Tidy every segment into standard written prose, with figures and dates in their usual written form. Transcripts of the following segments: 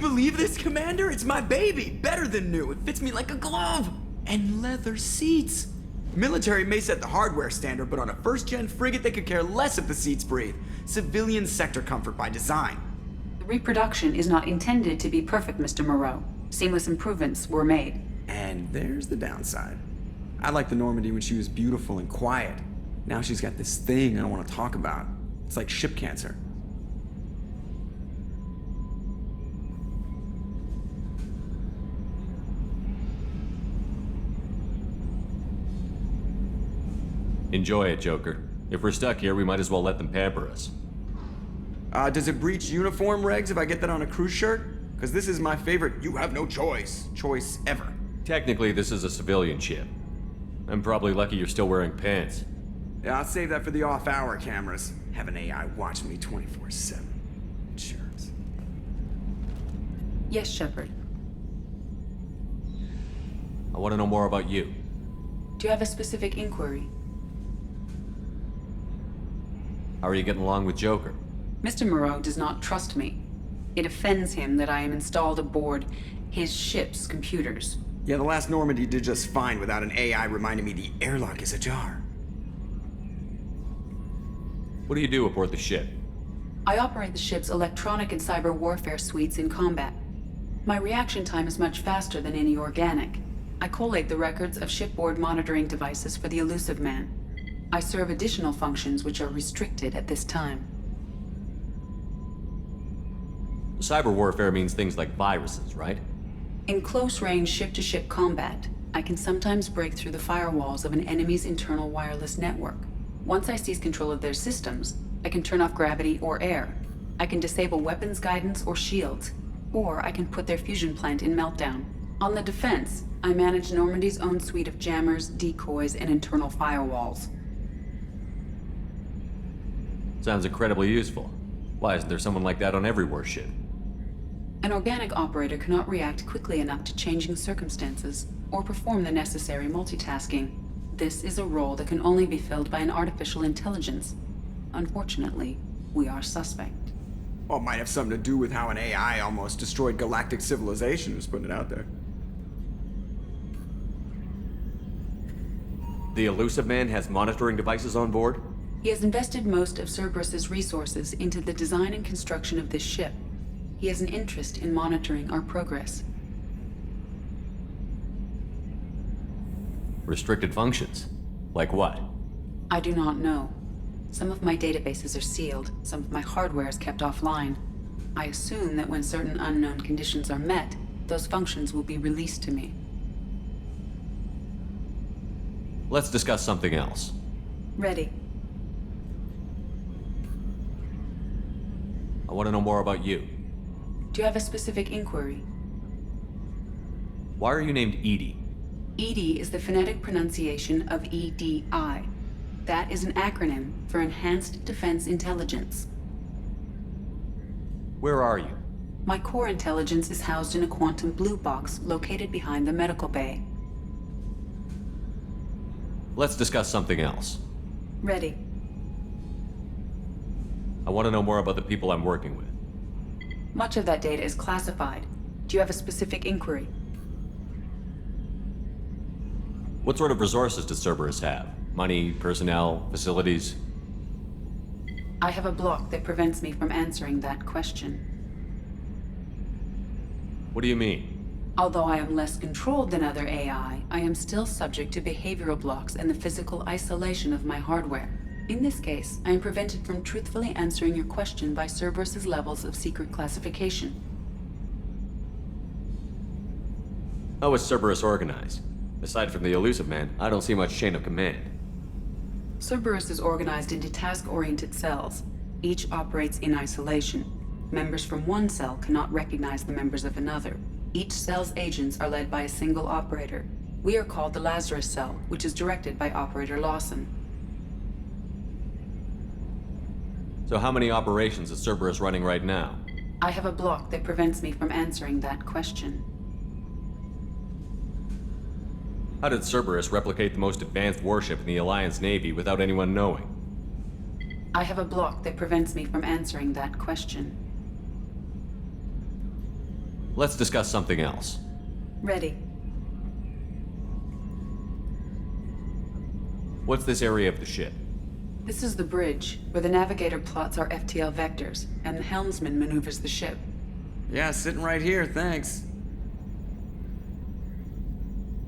believe this, Commander? It's my baby! Better than new. It fits me like a glove! And leather seats. Military may set the hardware standard, but on a first-gen frigate, they could care less if the seats breathe. Civilian sector comfort by design. The reproduction is not intended to be perfect, Mr. Moreau. Seamless improvements were made. And there's the downside. I liked the Normandy when she was beautiful and quiet. Now she's got this thing I don't want to talk about. It's like ship cancer. Enjoy it, Joker. If we're stuck here, we might as well let them pamper us. Does it breach uniform regs if I get that on a cruise shirt? Because this is my favorite you have no choice ever. Technically, this is a civilian ship. I'm probably lucky you're still wearing pants. Yeah, I'll save that for the off-hour cameras. Have an AI watch me 24/7. Jerks. Yes, Shepard. I want to know more about you. Do you have a specific inquiry? How are you getting along with Joker? Mr. Moreau does not trust me. It offends him that I am installed aboard his ship's computers. Yeah, the last Normandy did just fine without an AI reminding me the airlock is ajar. What do you do aboard the ship? I operate the ship's electronic and cyber warfare suites in combat. My reaction time is much faster than any organic. I collate the records of shipboard monitoring devices for the Elusive Man. I serve additional functions which are restricted at this time. Cyber warfare means things like viruses, right? In close-range ship-to-ship combat, I can sometimes break through the firewalls of an enemy's internal wireless network. Once I seize control of their systems, I can turn off gravity or air. I can disable weapons guidance or shields, or I can put their fusion plant in meltdown. On the defense, I manage Normandy's own suite of jammers, decoys, and internal firewalls. Sounds incredibly useful. Why isn't there someone like that on every warship? An organic operator cannot react quickly enough to changing circumstances or perform the necessary multitasking. This is a role that can only be filled by an artificial intelligence. Unfortunately, we are suspect. Well, it might have something to do with how an AI almost destroyed galactic civilization, just putting it out there. The Elusive Man has monitoring devices on board? He has invested most of Cerberus's resources into the design and construction of this ship. He has an interest in monitoring our progress. Restricted functions? Like what? I do not know. Some of my databases are sealed, some of my hardware is kept offline. I assume that when certain unknown conditions are met, those functions will be released to me. Let's discuss something else. Ready. I want to know more about you. Do you have a specific inquiry? Why are you named EDI? EDI is the phonetic pronunciation of EDI. That is an acronym for Enhanced Defense Intelligence. Where are you? My core intelligence is housed in a quantum blue box located behind the medical bay. Let's discuss something else. Ready. I want to know more about the people I'm working with. Much of that data is classified. Do you have a specific inquiry? What sort of resources does Cerberus have? Money, personnel, facilities? I have a block that prevents me from answering that question. What do you mean? Although I am less controlled than other AI, I am still subject to behavioral blocks and the physical isolation of my hardware. In this case, I am prevented from truthfully answering your question by Cerberus's levels of secret classification. How is Cerberus organized? Aside from the Elusive Man, I don't see much chain of command. Cerberus is organized into task-oriented cells. Each operates in isolation. Members from one cell cannot recognize the members of another. Each cell's agents are led by a single operator. We are called the Lazarus Cell, which is directed by Operator Lawson. So how many operations is Cerberus running right now? I have a block that prevents me from answering that question. How did Cerberus replicate the most advanced warship in the Alliance Navy without anyone knowing? I have a block that prevents me from answering that question. Let's discuss something else. Ready. What's this area of the ship? This is the bridge, where the navigator plots our FTL vectors, and the helmsman maneuvers the ship. Yeah, sitting right here, thanks.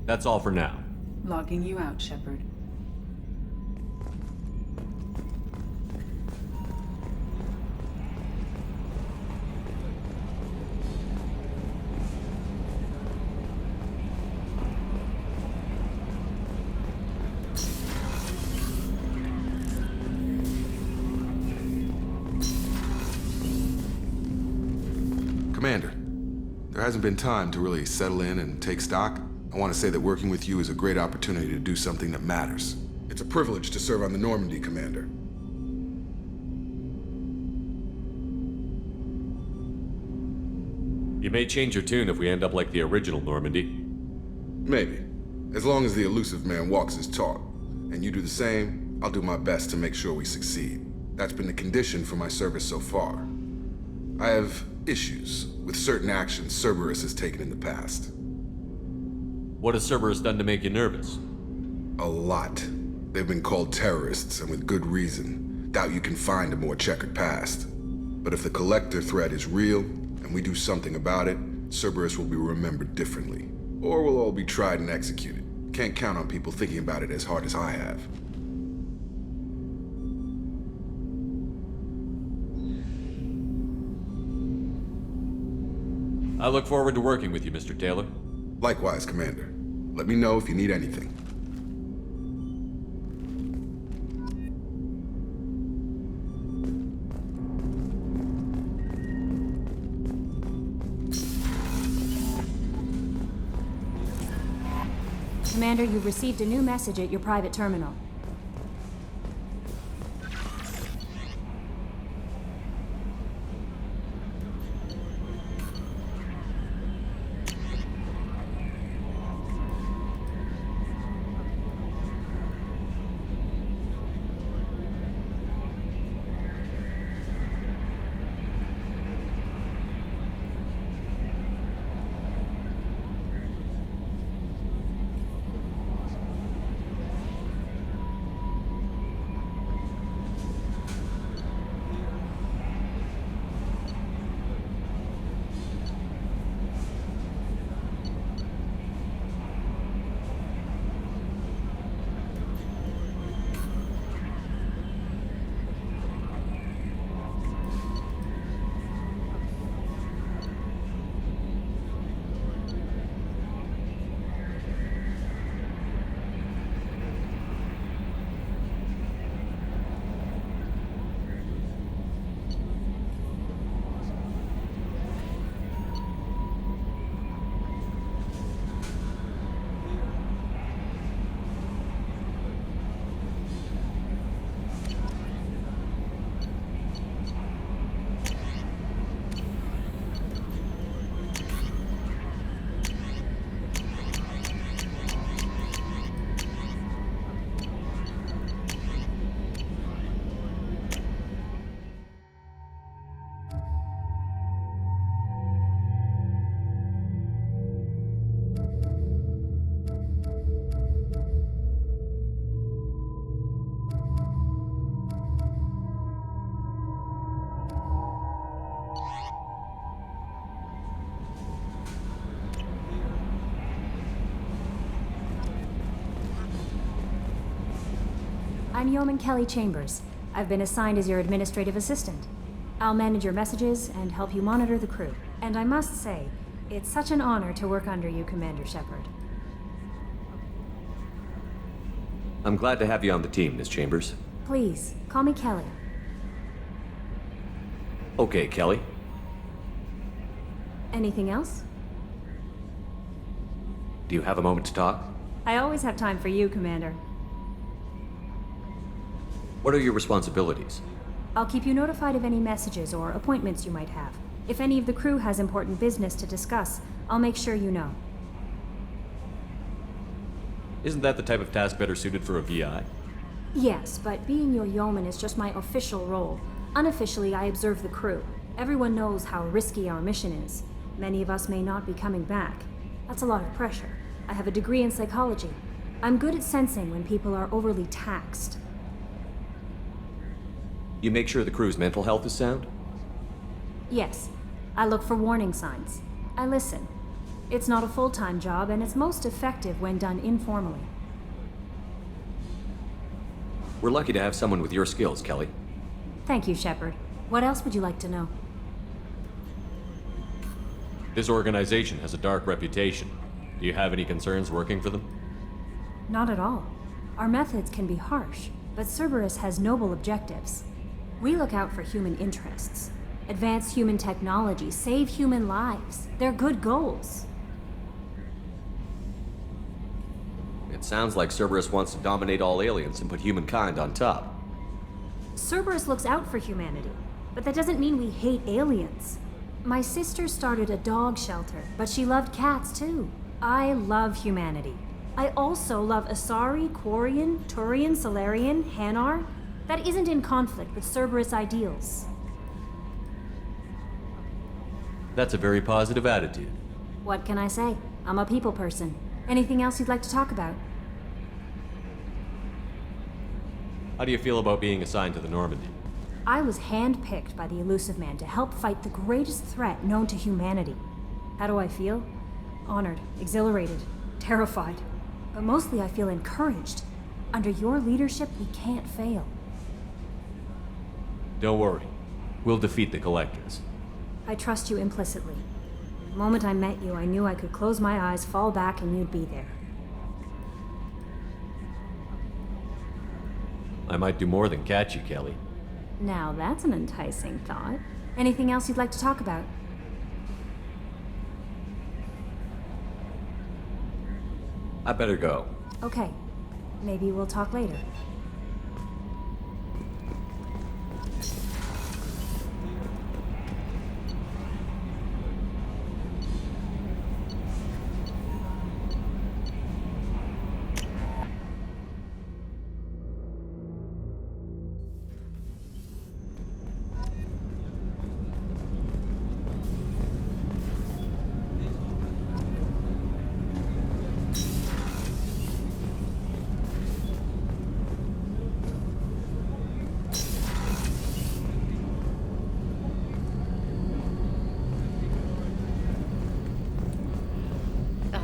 That's all for now. Logging you out, Shepard. Commander, there hasn't been time to really settle in and take stock. I want to say that working with you is a great opportunity to do something that matters. It's a privilege to serve on the Normandy, Commander. You may change your tune if we end up like the original Normandy. Maybe. As long as the elusive man walks his talk, and you do the same, I'll do my best to make sure we succeed. That's been the condition for my service so far. I have issues with certain actions Cerberus has taken in the past. What has Cerberus done to make you nervous? A lot. They've been called terrorists, and with good reason. Doubt you can find a more checkered past. But if the Collector threat is real, and we do something about it, Cerberus will be remembered differently. Or we'll all be tried and executed. Can't count on people thinking about it as hard as I have. I look forward to working with you, Mr. Taylor. Likewise, Commander. Let me know if you need anything. Commander, you've received a new message at your private terminal. I'm Yeoman Kelly Chambers. I've been assigned as your administrative assistant. I'll manage your messages and help you monitor the crew. And I must say, it's such an honor to work under you, Commander Shepard. I'm glad to have you on the team, Miss Chambers. Please, call me Kelly. Okay, Kelly. Anything else? Do you have a moment to talk? I always have time for you, Commander. What are your responsibilities? I'll keep you notified of any messages or appointments you might have. If any of the crew has important business to discuss, I'll make sure you know. Isn't that the type of task better suited for a VI? Yes, but being your yeoman is just my official role. Unofficially, I observe the crew. Everyone knows how risky our mission is. Many of us may not be coming back. That's a lot of pressure. I have a degree in psychology. I'm good at sensing when people are overly taxed. You make sure the crew's mental health is sound? Yes, I look for warning signs. I listen. It's not a full-time job, and it's most effective when done informally. We're lucky to have someone with your skills, Kelly. Thank you, Shepard. What else would you like to know? This organization has a dark reputation. Do you have any concerns working for them? Not at all. Our methods can be harsh, but Cerberus has noble objectives. We look out for human interests. Advance human technology, save human lives. They're good goals. It sounds like Cerberus wants to dominate all aliens and put humankind on top. Cerberus looks out for humanity, but that doesn't mean we hate aliens. My sister started a dog shelter, but she loved cats too. I love humanity. I also love Asari, Quarian, Turian, Solarian, Hanar. That isn't in conflict with Cerberus ideals. That's a very positive attitude. What can I say? I'm a people person. Anything else you'd like to talk about? How do you feel about being assigned to the Normandy? I was handpicked by the Elusive Man to help fight the greatest threat known to humanity. How do I feel? Honored, exhilarated, terrified. But mostly I feel encouraged. Under your leadership, we can't fail. Don't worry. We'll defeat the Collectors. I trust you implicitly. The moment I met you, I knew I could close my eyes, fall back, and you'd be there. I might do more than catch you, Kelly. Now that's an enticing thought. Anything else you'd like to talk about? I better go. Okay. Maybe we'll talk later.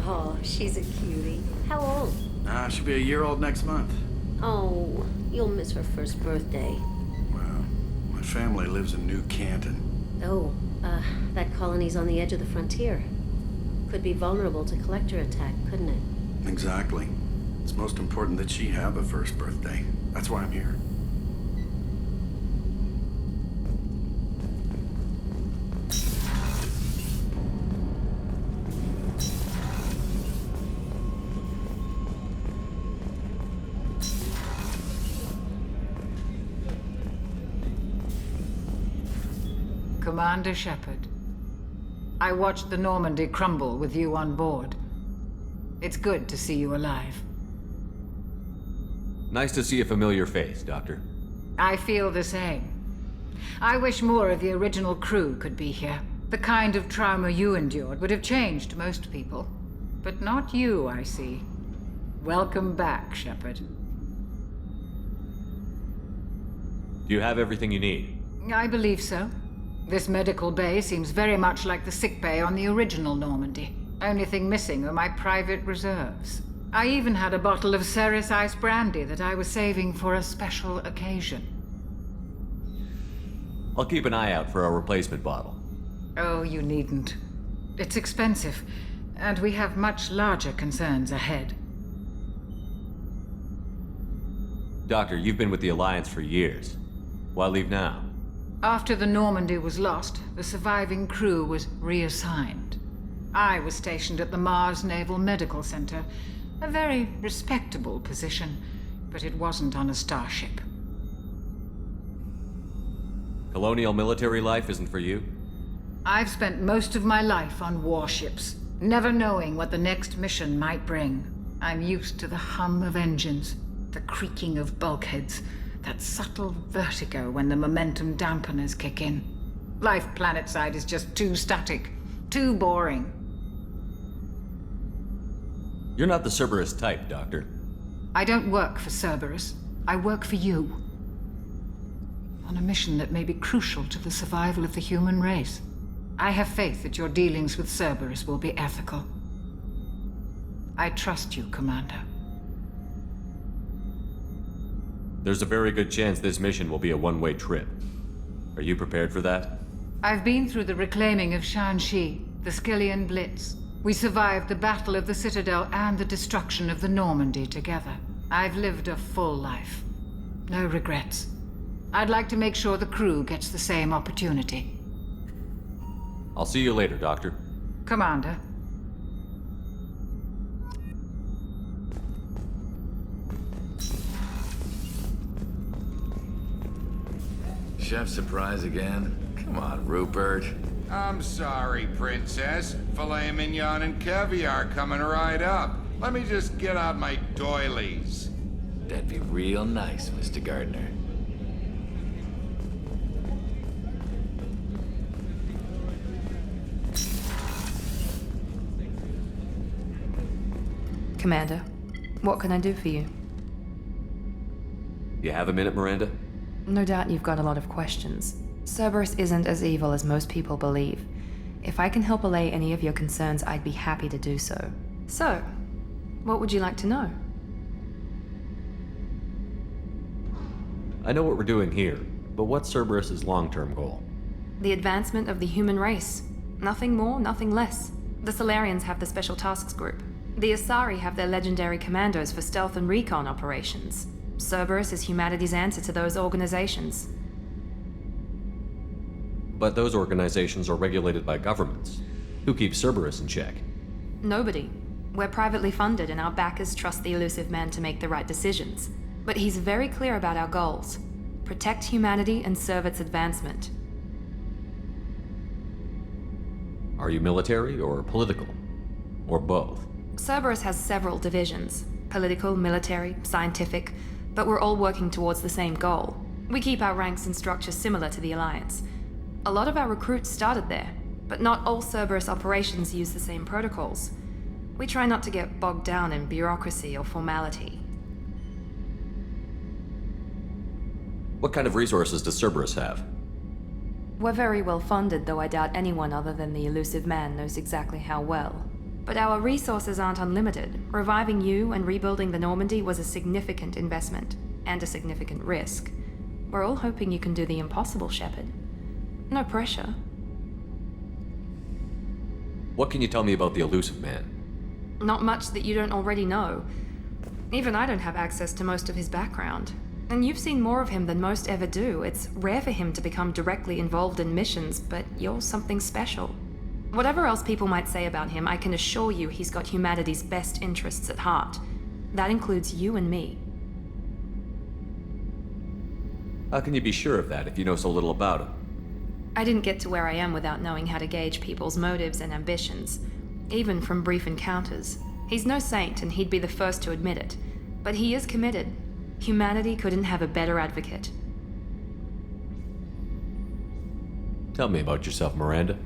Oh, she's a cutie. How old? She'll be a year old next month. Oh, you'll miss her first birthday. Well, my family lives in New Canton. Oh, that colony's on the edge of the frontier. Could be vulnerable to collector attack, couldn't it? Exactly. It's most important that she have a first birthday. That's why I'm here. Commander Shepard, I watched the Normandy crumble with you on board. It's good to see you alive. Nice to see a familiar face, Doctor. I feel the same. I wish more of the original crew could be here. The kind of trauma you endured would have changed most people. But not you, I see. Welcome back, Shepard. Do you have everything you need? I believe so. This medical bay seems very much like the sick bay on the original Normandy. Only thing missing are my private reserves. I even had a bottle of Ceres Ice brandy that I was saving for a special occasion. I'll keep an eye out for a replacement bottle. Oh, you needn't. It's expensive, and we have much larger concerns ahead. Doctor, you've been with the Alliance for years. Why leave now? After the Normandy was lost, the surviving crew was reassigned. I was stationed at the Mars Naval Medical Center, a very respectable position, but it wasn't on a starship. Colonial military life isn't for you? I've spent most of my life on warships, never knowing what the next mission might bring. I'm used to the hum of engines, the creaking of bulkheads, that subtle vertigo when the momentum dampeners kick in. Life planetside is just too static, Too boring. You're not the Cerberus type, Doctor. I don't work for Cerberus. I work for you. On a mission that may be crucial to the survival of the human race. I have faith that your dealings with Cerberus will be ethical. I trust you, Commander. There's a very good chance this mission will be a one-way trip. Are you prepared for that? I've been through the reclaiming of Shanxi, the Skillian Blitz. We survived the Battle of the Citadel and the destruction of the Normandy together. I've lived a full life. No regrets. I'd like to make sure the crew gets the same opportunity. I'll see you later, Doctor. Commander. Chef surprise again? Come on, Rupert. I'm sorry, Princess. Filet mignon and caviar coming right up. Let me just get out my doilies. That'd be real nice, Mr. Gardner. Commander, what can I do for you? You have a minute, Miranda? No doubt you've got a lot of questions. Cerberus isn't as evil as most people believe. If I can help allay any of your concerns, I'd be happy to do so. So, what would you like to know? I know what we're doing here, but what's Cerberus's long-term goal? The advancement of the human race. Nothing more, nothing less. The Solarians have the Special Tasks Group. The Asari have their legendary commandos for stealth and recon operations. Cerberus is humanity's answer to those organizations. But those organizations are regulated by governments. Who keeps Cerberus in check? Nobody. We're privately funded and our backers trust the Elusive Man to make the right decisions. But he's very clear about our goals. Protect humanity and serve its advancement. Are you military or political? Or both? Cerberus has several divisions. Political, military, scientific, but we're all working towards the same goal. We keep our ranks and structure similar to the Alliance. A lot of our recruits started there, but not all Cerberus operations use the same protocols. We try not to get bogged down in bureaucracy or formality. What kind of resources does Cerberus have? We're very well funded, though I doubt anyone other than the Elusive Man knows exactly how well. But our resources aren't unlimited. Reviving you and rebuilding the Normandy was a significant investment, and a significant risk. We're all hoping you can do the impossible, Shepard. No pressure. What can you tell me about the Elusive Man? Not much that you don't already know. Even I don't have access to most of his background. And you've seen more of him than most ever do. It's rare for him to become directly involved in missions, but you're something special. Whatever else people might say about him, I can assure you he's got humanity's best interests at heart. That includes you and me. How can you be sure of that if you know so little about him? I didn't get to where I am without knowing how to gauge people's motives and ambitions, even from brief encounters. He's no saint, and he'd be the first to admit it. But he is committed. Humanity couldn't have a better advocate. Tell me about yourself, Miranda.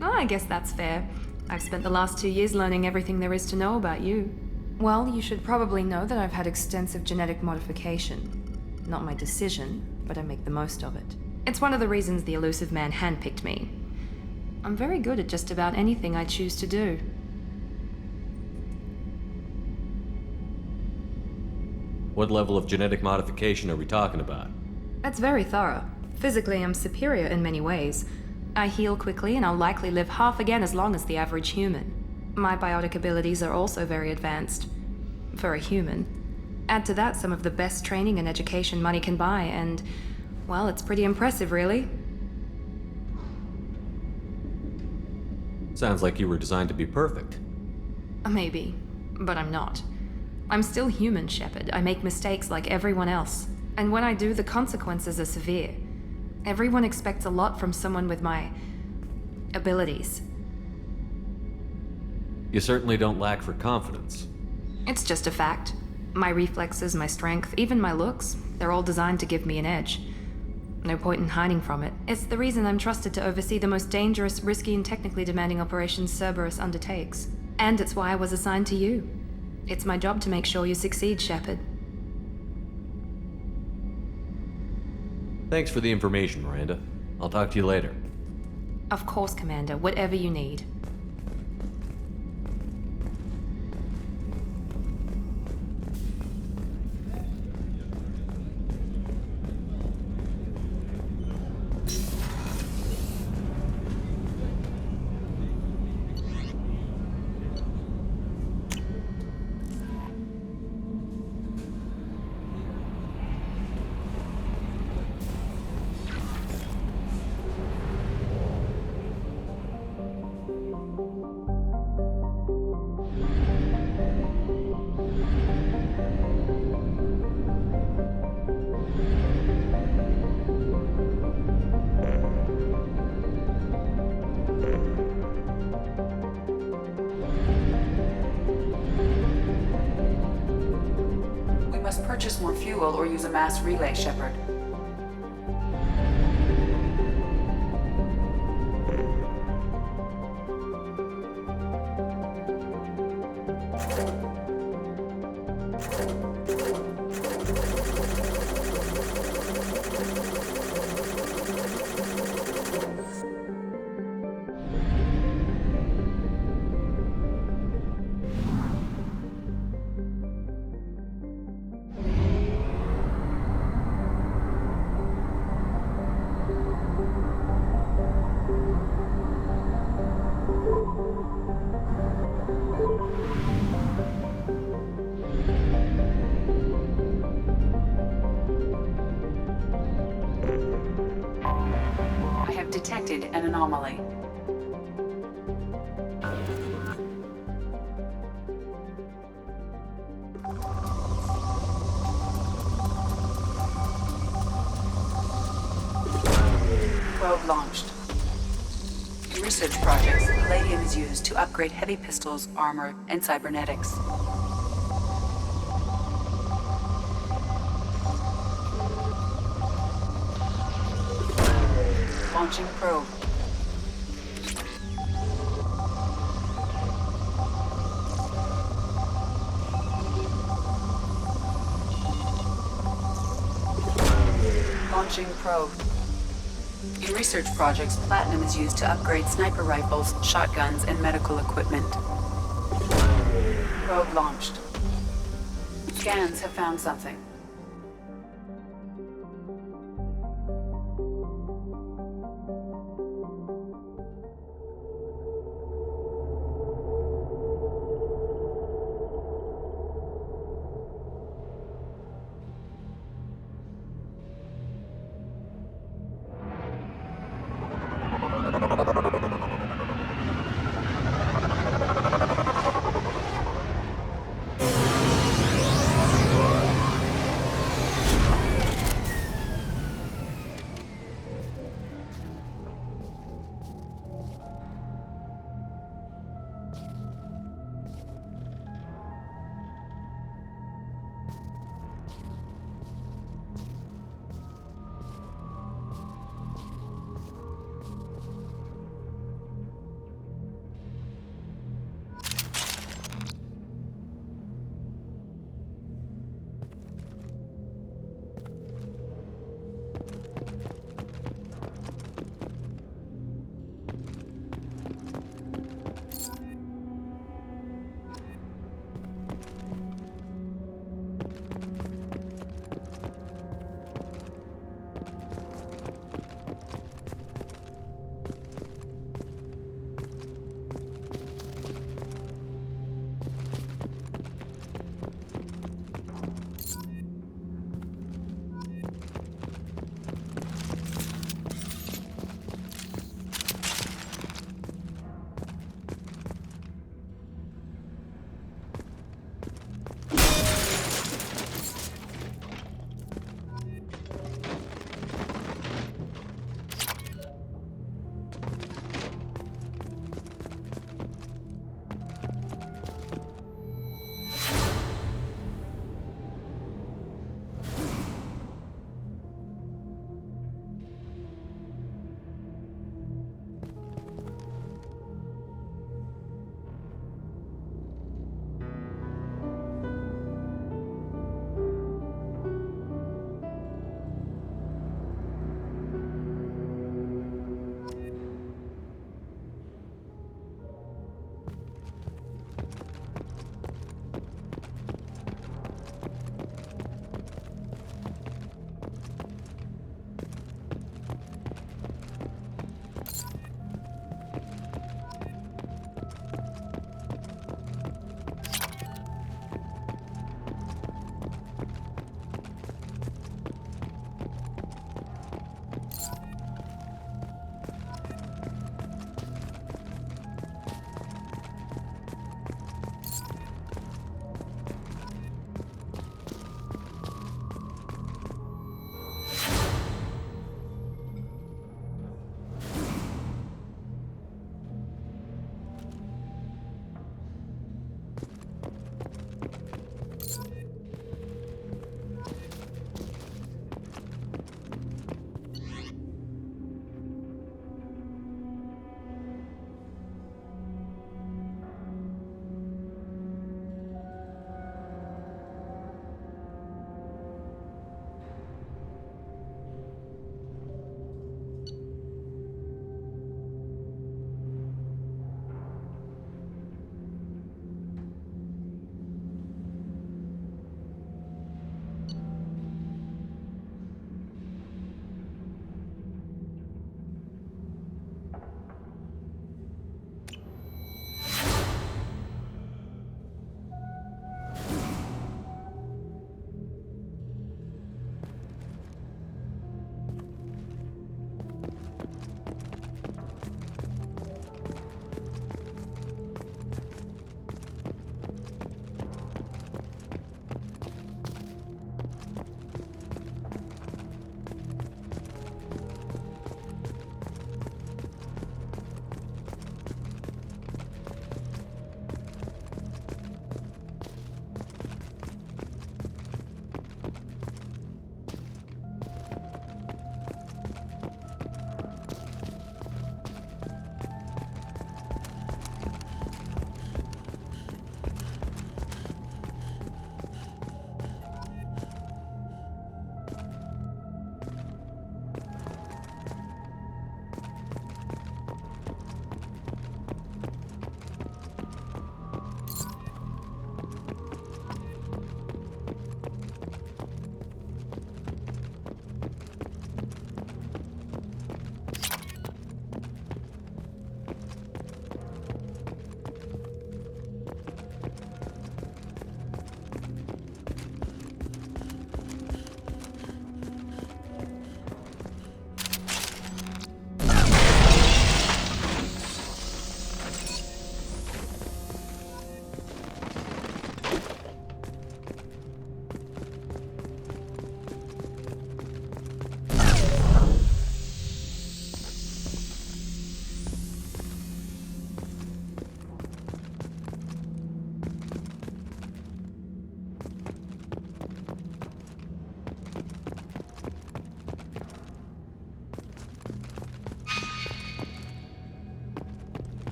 Oh, I guess that's fair. I've spent the last 2 years learning everything there is to know about you. Well, you should probably know that I've had extensive genetic modification. Not my decision, but I make the most of it. It's one of the reasons the Elusive Man handpicked me. I'm very good at just about anything I choose to do. What level of genetic modification are we talking about? That's very thorough. Physically, I'm superior in many ways. I heal quickly, and I'll likely live half again as long as the average human. My biotic abilities are also very advanced. For a human. Add to that some of the best training and education money can buy, and, well, it's pretty impressive, really. Sounds like you were designed to be perfect. Maybe, but I'm not. I'm still human, Shepard. I make mistakes like everyone else. And when I do, the consequences are severe. Everyone expects a lot from someone with my abilities. You certainly don't lack for confidence. It's just a fact. My reflexes, my strength, even my looks, they're all designed to give me an edge. No point in hiding from it. It's the reason I'm trusted to oversee the most dangerous, risky, and technically demanding operations Cerberus undertakes. And it's why I was assigned to you. It's my job to make sure you succeed, Shepard. Thanks for the information, Miranda. I'll talk to you later. Of course, Commander. Whatever you need. Purchase more fuel or use a mass relay, Shepard. Detected an anomaly. Probe launched. In research projects, Palladium is used to upgrade heavy pistols, armor, and cybernetics. Launching probe. Launching probe. In research projects, platinum is used to upgrade sniper rifles, shotguns, and medical equipment. Probe launched. Scans have found something.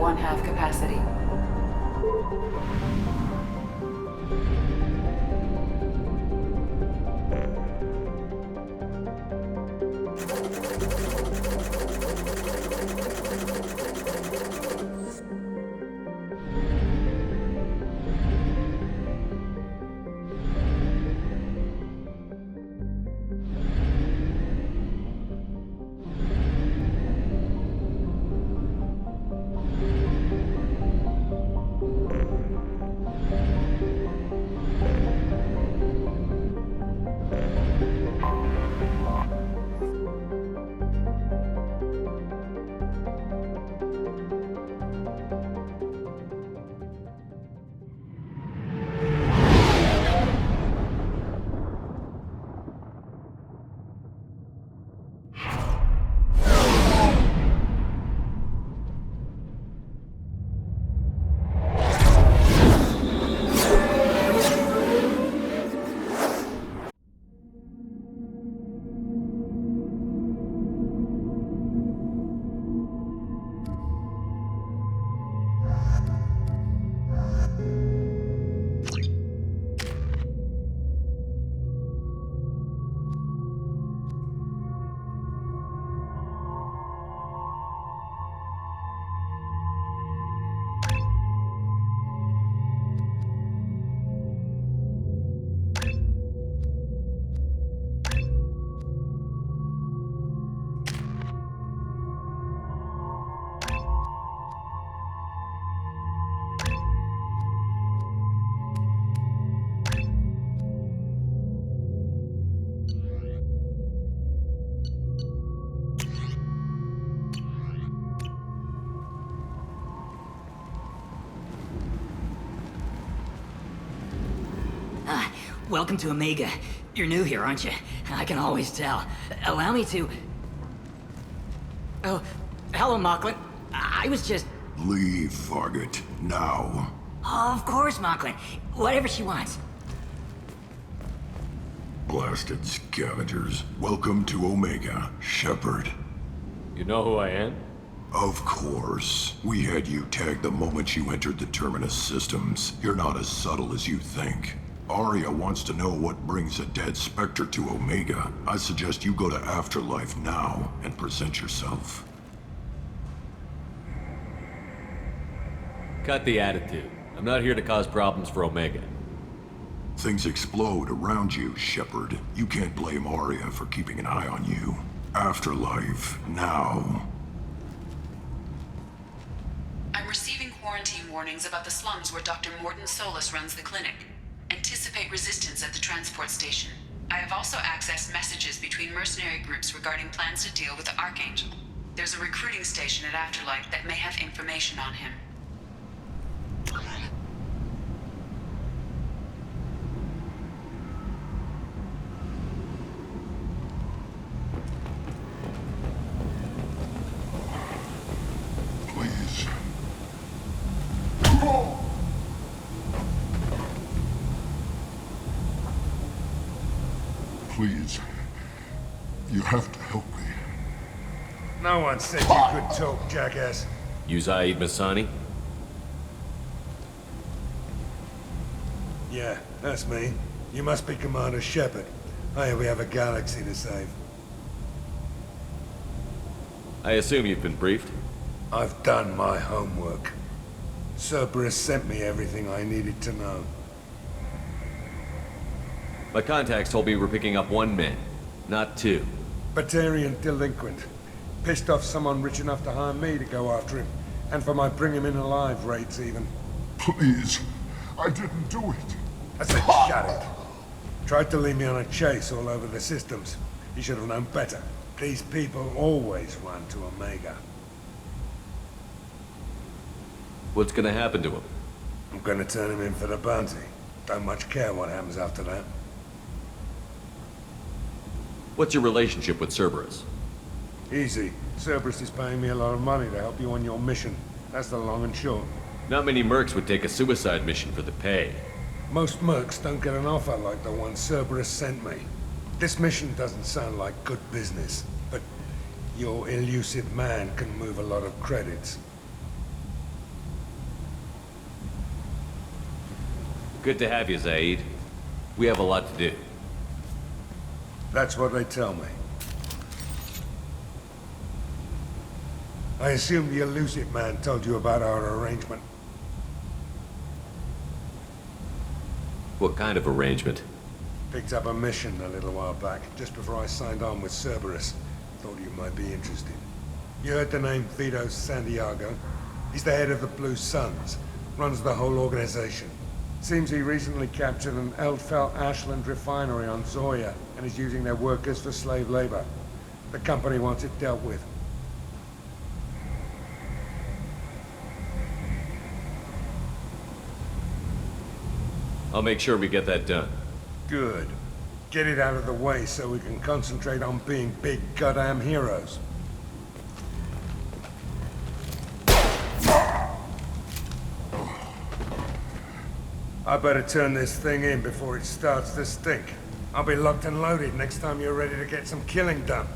1/2 capacity. Welcome to Omega. You're new here, aren't you? I can always tell. Allow me to... Oh, hello, Mocklin. I was just... Leave, Fargate. Now. Of course, Mocklin. Whatever she wants. Blasted scavengers. Welcome to Omega, Shepard. You know who I am? Of course. We had you tagged the moment you entered the Terminus systems. You're not as subtle as you think. Aria wants to know what brings a dead Spectre to Omega. I suggest you go to Afterlife now and present yourself. Cut the attitude. I'm not here to cause problems for Omega. Things explode around you, Shepard. You can't blame Aria for keeping an eye on you. Afterlife, now. I'm receiving quarantine warnings about the slums where Dr. Morton Solus runs the clinic. Anticipate resistance at the transport station. I have also accessed messages between mercenary groups regarding plans to deal with the Archangel. There's a recruiting station at Afterlife that may have information on him. Please. Please. You have to help me. No one said you could talk, jackass. You Zaid Masani? Yeah, that's me. You must be Commander Shepard. Hey, we have a galaxy to save. I assume you've been briefed? I've done my homework. Cerberus sent me everything I needed to know. My contacts told me we're picking up 1 man, not 2. Batarian delinquent. Pissed off someone rich enough to hire me to go after him. And for my bring him in alive rates even. Please. I didn't do it. I said shut it. Tried to lead me on a chase all over the systems. You should have known better. These people always run to Omega. What's gonna happen to him? I'm gonna turn him in for the bounty. Don't much care what happens after that. What's your relationship with Cerberus? Easy. Cerberus is paying me a lot of money to help you on your mission. That's the long and short. Not many mercs would take a suicide mission for the pay. Most mercs don't get an offer like the one Cerberus sent me. This mission doesn't sound like good business, but your elusive man can move a lot of credits. Good to have you, Zaid. We have a lot to do. That's what they tell me. I assume the elusive man told you about our arrangement. What kind of arrangement? Picked up a mission a little while back, just before I signed on with Cerberus. Thought you might be interested. You heard the name Vito Santiago? He's the head of the Blue Suns, runs the whole organization. Seems he recently captured an Eldfell Ashland refinery on Zoya and is using their workers for slave labor. The company wants it dealt with. I'll make sure we get that done. Good. Get it out of the way so we can concentrate on being big goddamn heroes. I better turn this thing in before it starts to stink. I'll be locked and loaded next time you're ready to get some killing done.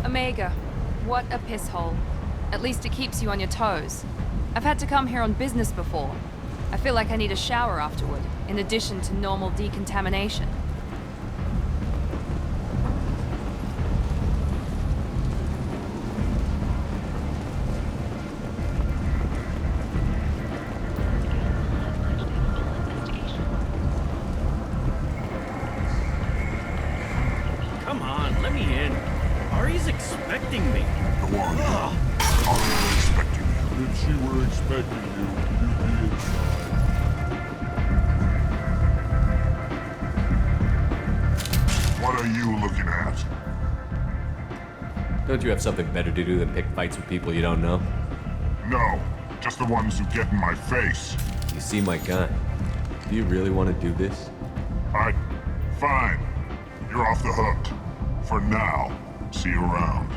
Omega, what a piss hole. At least it keeps you on your toes. I've had to come here on business before. I feel like I need a shower afterward, in addition to normal decontamination. Come on, let me in. Ari's expecting me. Who are you? Aria expecting you. If she were expecting you, you'd be inside. What are you looking at? Don't you have something better to do than pick fights with people you don't know? No, just the ones who get in my face. You see my gun. Do you really want to do this? Fine. You're off the hook. For now. See you around.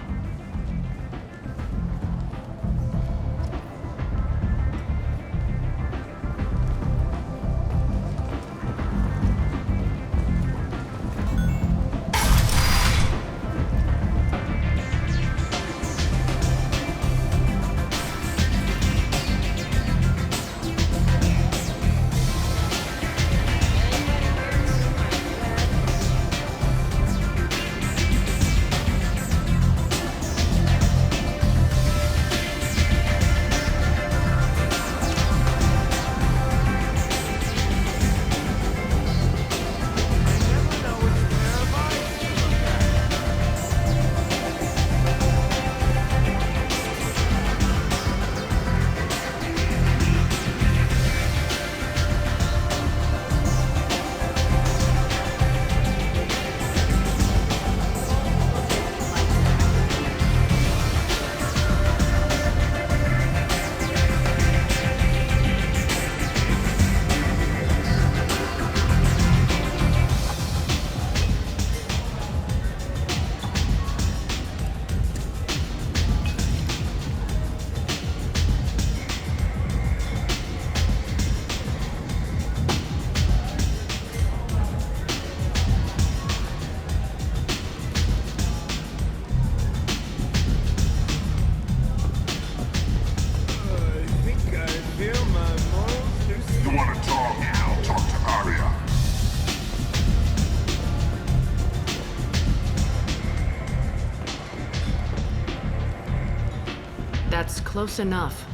close enough.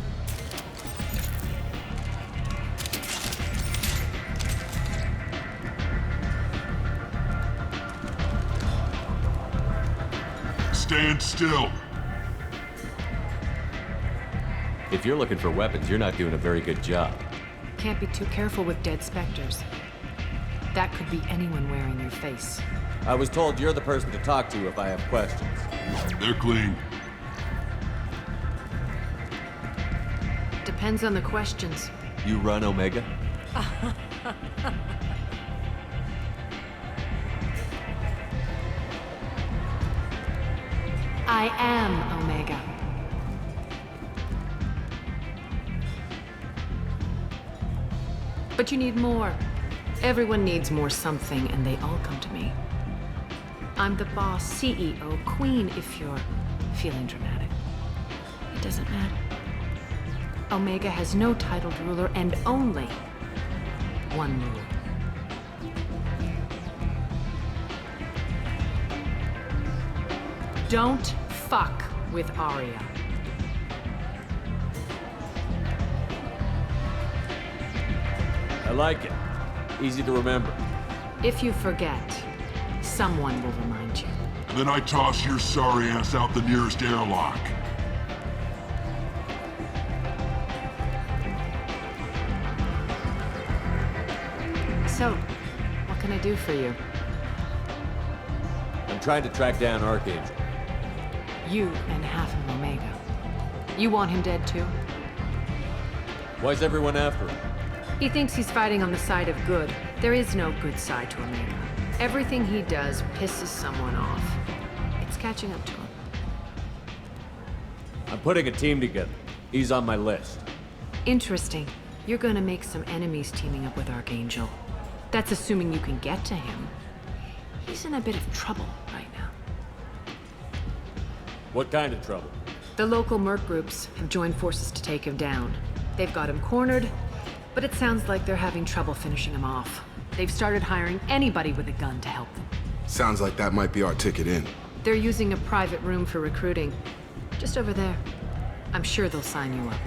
Stand still. If you're looking for weapons, you're not doing a very good job. Can't be too careful with dead specters. That could be anyone wearing your face. I was told you're the person to talk to if I have questions. They're clean. Depends on the questions. You run Omega? I am Omega. But you need more. Everyone needs more something, and they all come to me. I'm the boss, CEO, queen, if you're feeling dramatic. It doesn't matter. Omega has no titled ruler and only one rule. Don't fuck with Aria. I like it. Easy to remember. If you forget, someone will remind you. And then I toss your sorry ass out the nearest airlock. So, what can I do for you? I'm trying to track down Archangel. You and half of Omega. You want him dead too? Why's everyone after him? He thinks he's fighting on the side of good. There is no good side to Omega. Everything he does pisses someone off. It's catching up to him. I'm putting a team together. He's on my list. Interesting. You're gonna make some enemies teaming up with Archangel. That's assuming you can get to him. He's in a bit of trouble right now. What kind of trouble? The local merc groups have joined forces to take him down. They've got him cornered, but it sounds like they're having trouble finishing him off. They've started hiring anybody with a gun to help them. Sounds like that might be our ticket in. They're using a private room for recruiting. Just over there. I'm sure they'll sign you up.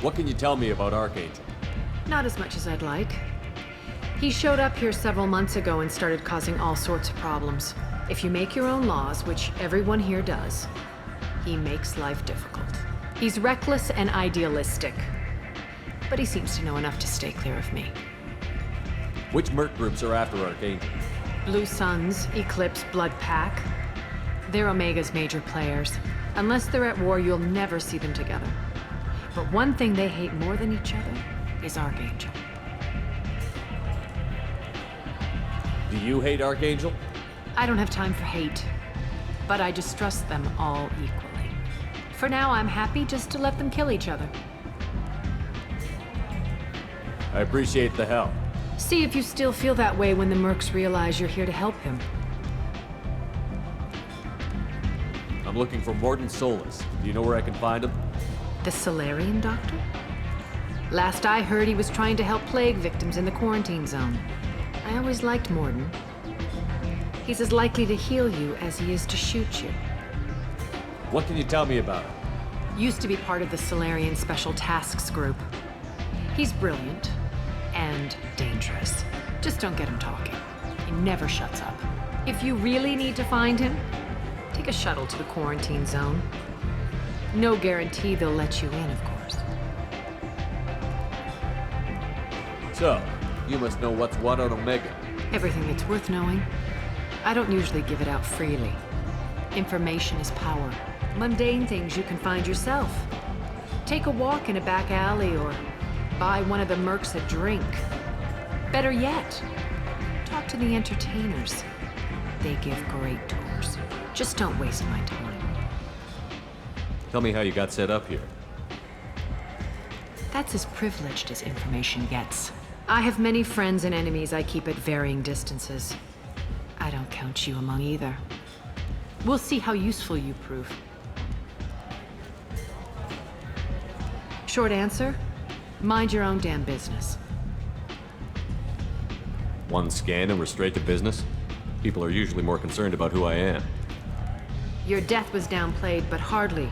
What can you tell me about Archangel? Not as much as I'd like. He showed up here several months ago and started causing all sorts of problems. If you make your own laws, which everyone here does, he makes life difficult. He's reckless and idealistic, but he seems to know enough to stay clear of me. Which merc groups are after Archangel? Blue Suns, Eclipse, Blood Pack. They're Omega's major players. Unless they're at war, you'll never see them together. But one thing they hate more than each other is Archangel. Do you hate Archangel? I don't have time for hate, but I distrust them all equally. For now, I'm happy just to let them kill each other. I appreciate the help. See if you still feel that way when the mercs realize you're here to help him. I'm looking for Mordin Solus. Do you know where I can find him? The Solarian doctor? Last I heard, he was trying to help plague victims in the quarantine zone. I always liked Mordin. He's as likely to heal you as he is to shoot you. What can you tell me about him? Used to be part of the Solarian Special Tasks Group. He's brilliant and dangerous. Just don't get him talking. He never shuts up. If you really need to find him, take a shuttle to the quarantine zone. No guarantee they'll let you in, of course. So, you must know what's what on Omega. Everything that's worth knowing. I don't usually give it out freely. Information is power. Mundane things you can find yourself. Take a walk in a back alley or buy one of the mercs a drink. Better yet, talk to the entertainers. They give great tours. Just don't waste my time. Tell me how you got set up here. That's as privileged as information gets. I have many friends and enemies I keep at varying distances. I don't count you among either. We'll see how useful you prove. Short answer, mind your own damn business. One scan and we're straight to business? People are usually more concerned about who I am. Your death was downplayed, but hardly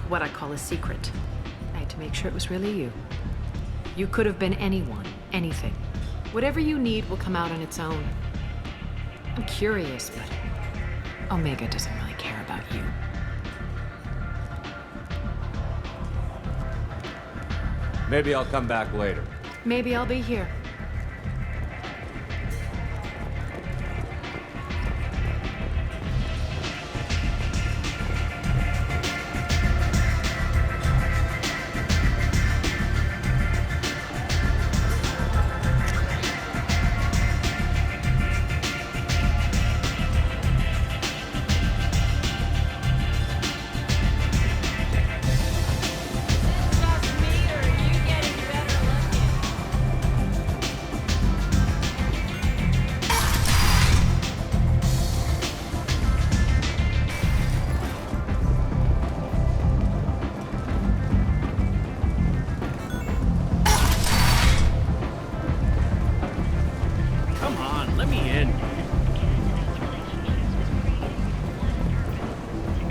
what I call a secret. I had to make sure it was really you. You could have been anyone, anything. Whatever you need will come out on its own. I'm curious, but Omega doesn't really care about you. Maybe I'll come back later. Maybe I'll be here. Come on, let me in.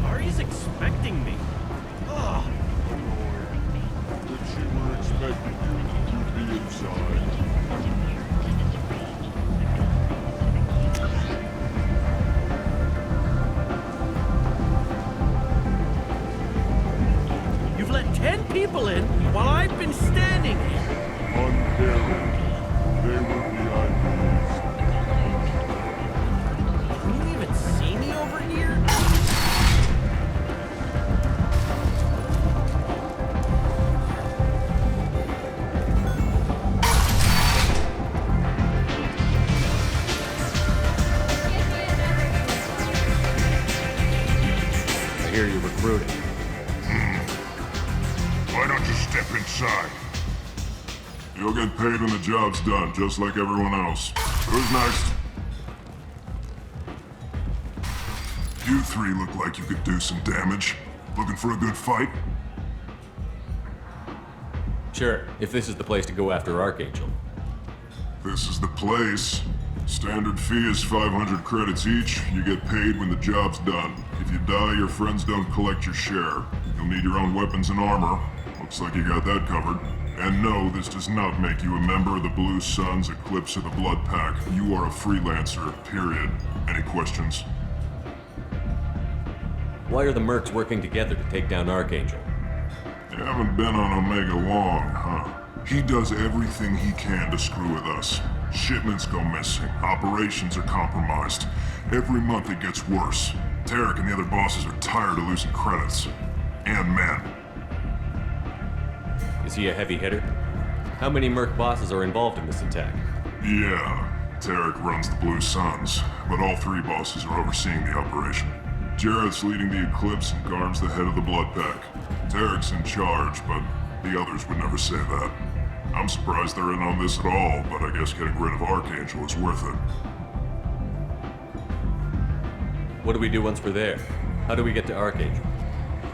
Ari's expecting me. Ugh. But she were expecting you to be inside. You've let 10 people in while I've been standing here. Unburied. They were VIPs. Can you even see me over here? I hear you're recruiting. Why don't you step inside? You'll get paid when the job's done, just like everyone else. Who's next? You three look like you could do some damage. Looking for a good fight? Sure, if this is the place to go after Archangel. This is the place. Standard fee is 500 credits each. You get paid when the job's done. If you die, your friends don't collect your share. You'll need your own weapons and armor. Looks like you got that covered. And no, this does not make you a member of the Blue Suns, Eclipse, or the Blood Pack. You are a freelancer, period. Any questions? Why are the Mercs working together to take down Archangel? You haven't been on Omega long, huh? He does everything he can to screw with us. Shipments go missing. Operations are compromised. Every month it gets worse. Tarek and the other bosses are tired of losing credits. And men. Is he a heavy hitter? How many Merc bosses are involved in this attack? Yeah, Tarek runs the Blue Suns, but all three bosses are overseeing the operation. Jarrett's leading the Eclipse and Garm's the head of the Blood Pack. Tarek's in charge, but the others would never say that. I'm surprised they're in on this at all, but I guess getting rid of Archangel is worth it. What do we do once we're there? How do we get to Archangel?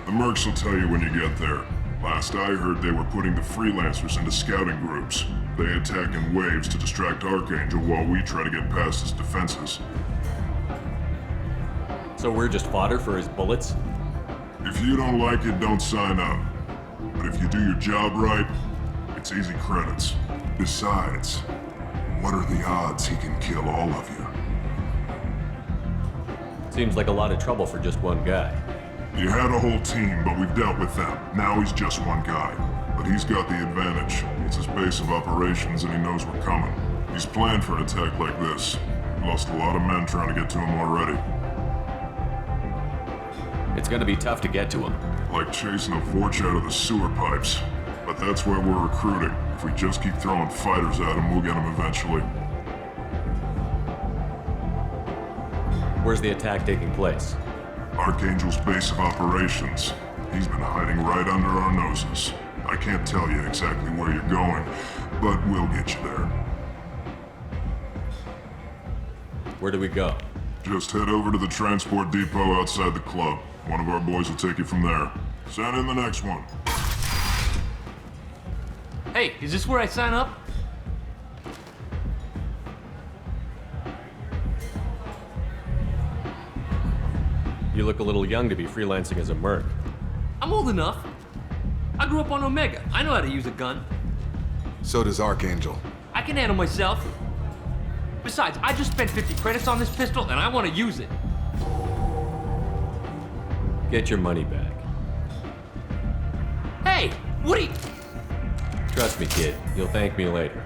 The Mercs will tell you when you get there. Last I heard, they were putting the freelancers into scouting groups. They attack in waves to distract Archangel while we try to get past his defenses. So we're just fodder for his bullets? If you don't like it, don't sign up. But if you do your job right, it's easy credits. Besides, what are the odds he can kill all of you? Seems like a lot of trouble for just one guy. You had a whole team, but we've dealt with them. Now he's just one guy. But he's got the advantage. It's his base of operations and he knows we're coming. He's planned for an attack like this. Lost a lot of men trying to get to him already. It's gonna be tough to get to him. Like chasing a Vorch out of the sewer pipes. But that's why we're recruiting. If we just keep throwing fighters at him, we'll get him eventually. Where's the attack taking place? Archangel's base of operations. He's been hiding right under our noses. I can't tell you exactly where you're going, but we'll get you there. Where do we go? Just head over to the transport depot outside the club. One of our boys will take you from there. Send in the next one. Hey, is this where I sign up? You look a little young to be freelancing as a merc. I'm old enough. I grew up on Omega. I know how to use a gun. So does Archangel. I can handle myself. Besides, I just spent 50 credits on this pistol, and I want to use it. Get your money back. Hey, what are you... Trust me, kid. You'll thank me later.